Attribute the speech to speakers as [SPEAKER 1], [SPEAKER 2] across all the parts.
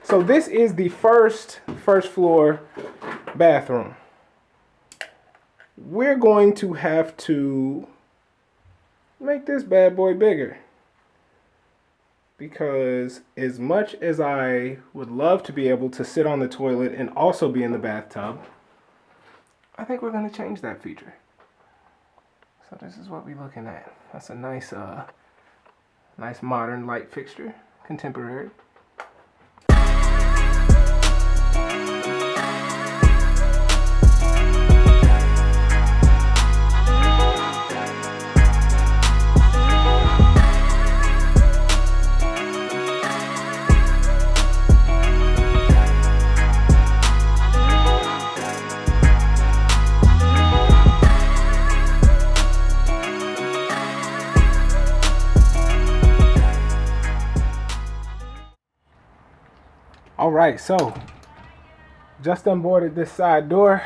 [SPEAKER 1] So this is the first floor bathroom. We're going to have to make this bad boy bigger. Because as much as I would love to be able to sit on the toilet and also be in the bathtub, I think we're going to change that feature. So this is what we're looking at. That's a nice modern light fixture, contemporary. All right, so just unboarded this side door.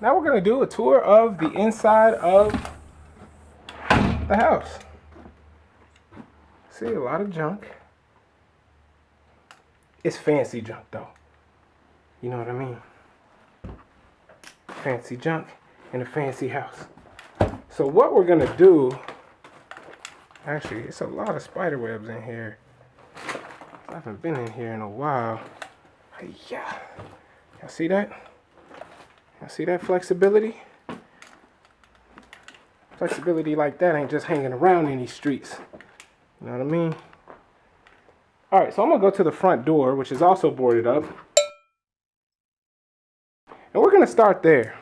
[SPEAKER 1] Now we're gonna do a tour of the inside of the house. See, a lot of junk. It's fancy junk though. You know what I mean? Fancy junk in a fancy house. So what we're gonna do, actually, it's a lot of spider webs in here. I haven't been in here in a while. Yeah. Y'all see that? Y'all see that flexibility? Flexibility like that ain't just hanging around in these streets. You know what I mean? Alright, so I'm going to go to the front door, which is also boarded up. And we're going to start there.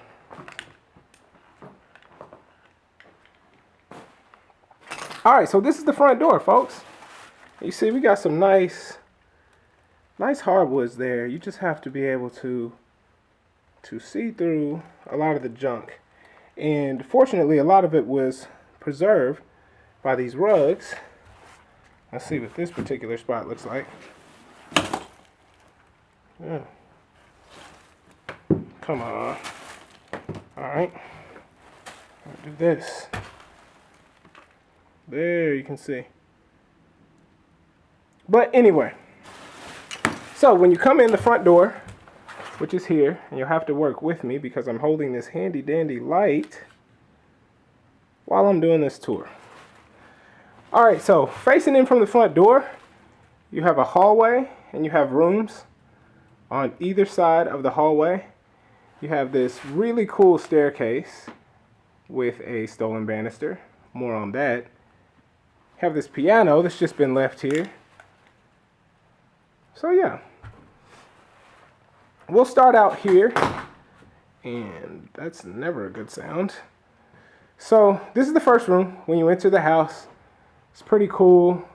[SPEAKER 1] Alright, so this is the front door, folks. You see, we got some nice hardwoods there. You just have to be able to see through a lot of the junk. And fortunately, a lot of it was preserved by these rugs. Let's see what this particular spot looks like. Yeah. Come on. All right. I'll do this. There, you can see. But anyway, so when you come in the front door, which is here, and you'll have to work with me because I'm holding this handy dandy light while I'm doing this tour. All right, so facing in from the front door, you have a hallway and you have rooms on either side of the hallway. You have this really cool staircase with a stolen banister. More on that. You have this piano that's just been left here. So yeah, we'll start out here, and that's never a good sound. So this is the first room when you enter the house. It's pretty cool.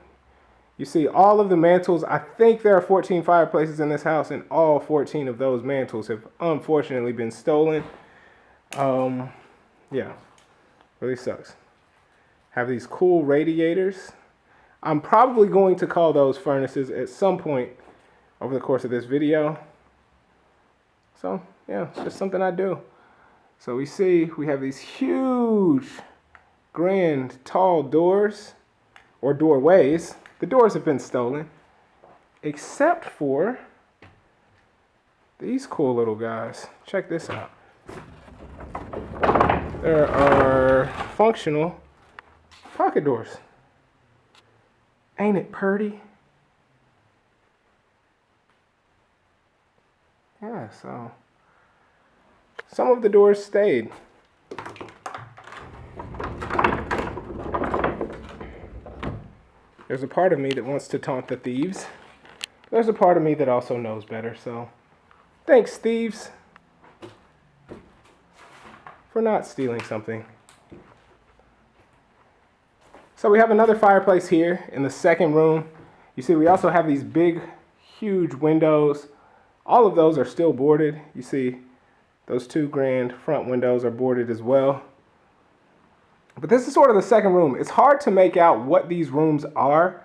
[SPEAKER 1] You see all of the mantles. I think there are 14 fireplaces in this house, and all 14 of those mantles have unfortunately been stolen. Yeah, really sucks. Have these cool radiators. I'm probably going to call those furnaces at some point over the course of this video. So yeah, it's just something I do. So we see we have these huge, grand, tall doors, or doorways. The doors have been stolen, except for these cool little guys. Check this out. There are functional pocket doors. Ain't it purty? Yeah, so some of the doors stayed. There's a part of me that wants to taunt the thieves. There's a part of me that also knows better, so thanks, thieves, for not stealing something. So we have another fireplace here in the second room. You see, we also have these big, huge windows. All of those are still boarded. You see, those two grand front windows are boarded as well. But this is sort of the second room. It's hard to make out what these rooms are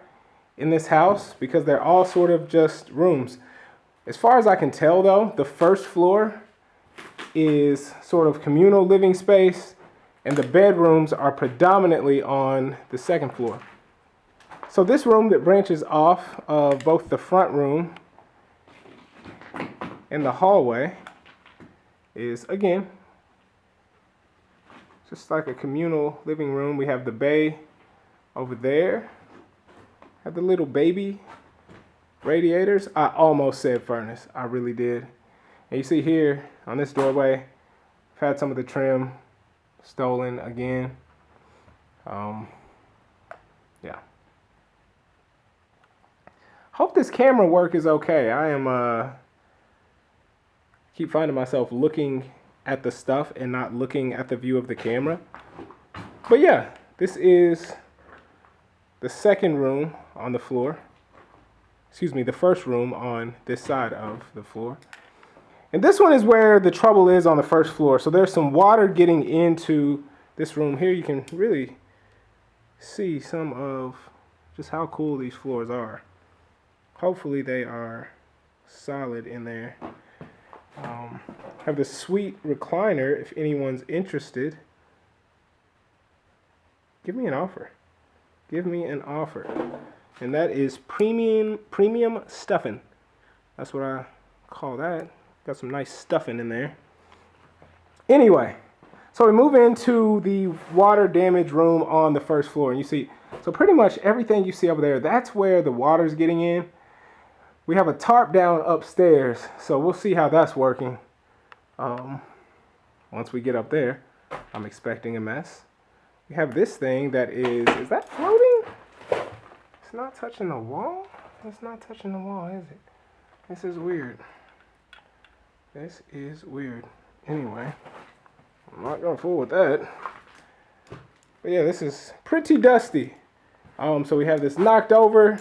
[SPEAKER 1] in this house because they're all sort of just rooms. As far as I can tell, though, the first floor is sort of communal living space, and the bedrooms are predominantly on the second floor. So this room that branches off of both the front room and the hallway is, again, just like a communal living room. We have the bay over there. Have the little baby radiators. I almost said furnace. I really did. And you see here on this doorway, I've had some of the trim stolen again. Yeah. Hope this camera work is okay. I am keep finding myself looking at the stuff and not looking at the view of the camera. But yeah, this is the second room on the floor. Excuse me, the first room on this side of the floor. And this one is where the trouble is on the first floor. So there's some water getting into this room here. You can really see some of just how cool these floors are. Hopefully they are solid in there. Have this sweet recliner if anyone's interested. Give me an offer. Give me an offer. And that is premium stuffing. That's what I call that. Got some nice stuffing in there. Anyway, so we move into the water damage room on the first floor. And you see, so pretty much everything you see over there, that's where the water's getting in. We have a tarp down upstairs, so we'll see how that's working. Once we get up there, I'm expecting a mess. We have this thing that is that floating? It's not touching the wall? It's not touching the wall, is it? This is weird. This is weird. Anyway, I'm not gonna fool with that. But yeah, this is pretty dusty. So we have this knocked over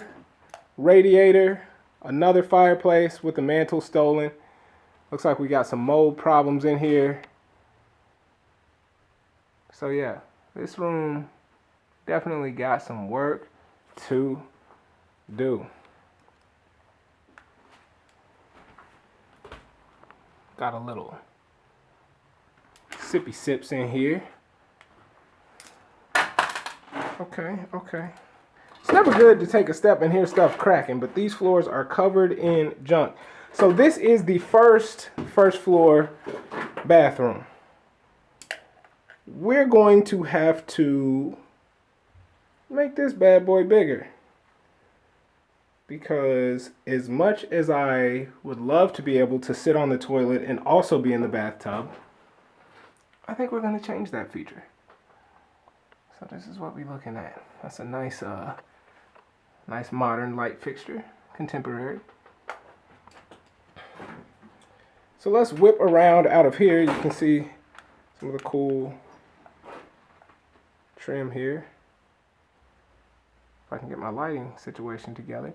[SPEAKER 1] radiator, another fireplace with the mantle stolen. Looks like we got some mold problems in here. So yeah, this room definitely got some work to do. Got a little sippy sips in here. Okay. It's never good to take a step and hear stuff cracking, but these floors are covered in junk. So this is the first floor bathroom. We're going to have to make this bad boy bigger. Because as much as I would love to be able to sit on the toilet and also be in the bathtub, I think we're going to change that feature. So this is what we're looking at. That's a nice modern light fixture, contemporary. So let's whip around out of here. You can see some of the cool trim here. If I can get my lighting situation together.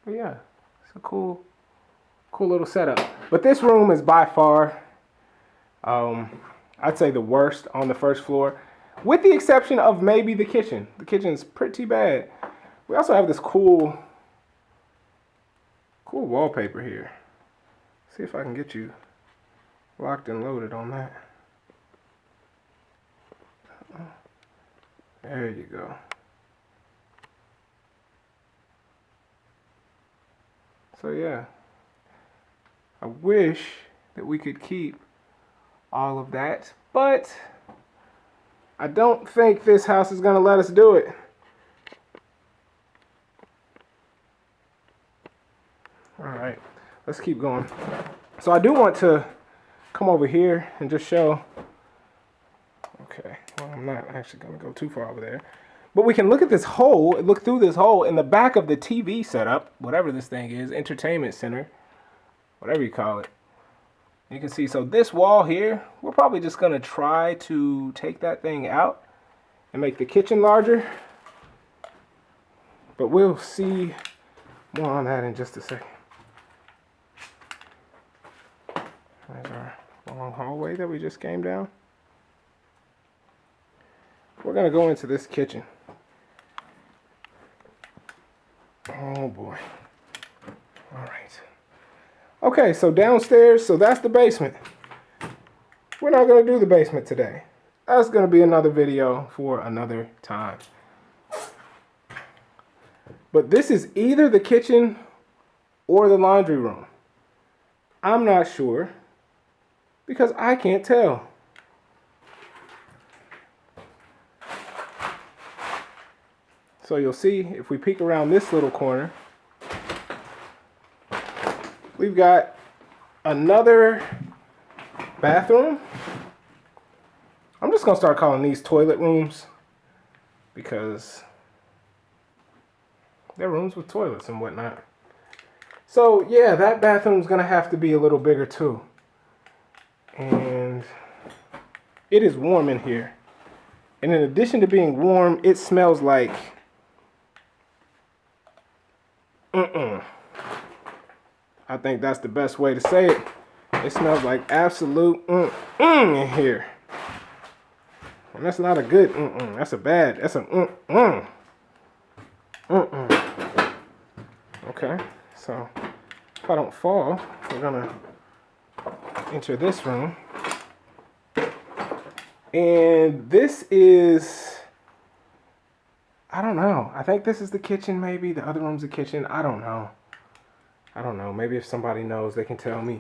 [SPEAKER 1] But yeah, it's a cool little setup. But this room is by far, I'd say the worst on the first floor, with the exception of maybe the kitchen. The kitchen's pretty bad. We also have this cool wallpaper here. See if I can get you locked and loaded on that. There you go. So yeah, I wish that we could keep all of that, but I don't think this house is going to let us do it. All right, let's keep going. So I do want to come over here and just show. Okay, well, I'm not actually going to go too far over there. But we can look at this hole, look through this hole in the back of the TV setup, whatever this thing is, entertainment center, whatever you call it. You can see, so this wall here, we're probably just going to try to take that thing out and make the kitchen larger. But we'll see more on that in just a second. There's our long hallway that we just came down. We're going to go into this kitchen. Oh boy. All right. Okay, so downstairs, so that's the basement. We're not going to do the basement today. That's going to be another video for another time. But this is either the kitchen or the laundry room. I'm not sure because I can't tell. So you'll see if we peek around this little corner, we've got another bathroom. I'm just gonna start calling these toilet rooms because they're rooms with toilets and whatnot. So yeah, that bathroom's gonna have to be a little bigger too. And it is warm in here. And in addition to being warm, it smells like I think that's the best way to say it. It smells like absolute in here. And that's not a good that's a bad, that's a Okay, so if I don't fall, we're gonna enter this room. And this is, I don't know. I think this is the kitchen maybe. The other room's the kitchen. I don't know. Maybe if somebody knows, they can tell me.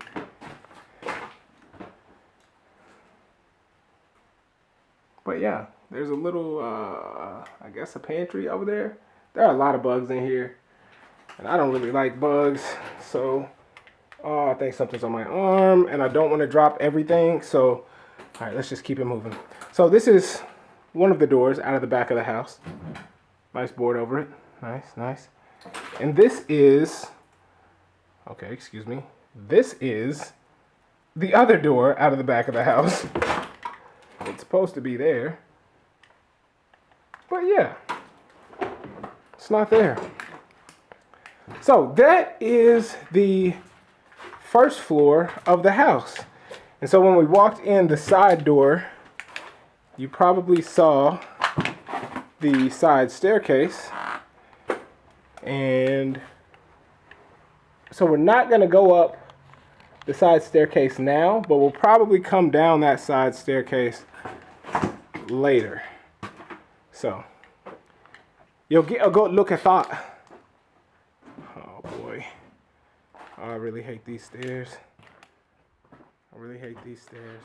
[SPEAKER 1] But yeah, there's a little, I guess a pantry over there. There are a lot of bugs in here. And I don't really like bugs. So, I think something's on my arm. And I don't want to drop everything. So, all right, let's just keep it moving. So this is one of the doors out of the back of the house. Nice board over it. Nice, nice. And this is, okay, excuse me. This is the other door out of the back of the house. It's supposed to be there. But yeah, it's not there. So that is the first floor of the house. And so when we walked in the side door, you probably saw the side staircase. And so we're not going to go up the side staircase now, but we'll probably come down that side staircase later. So you'll get a good look at that. Oh boy. I really hate these stairs. I really hate these stairs.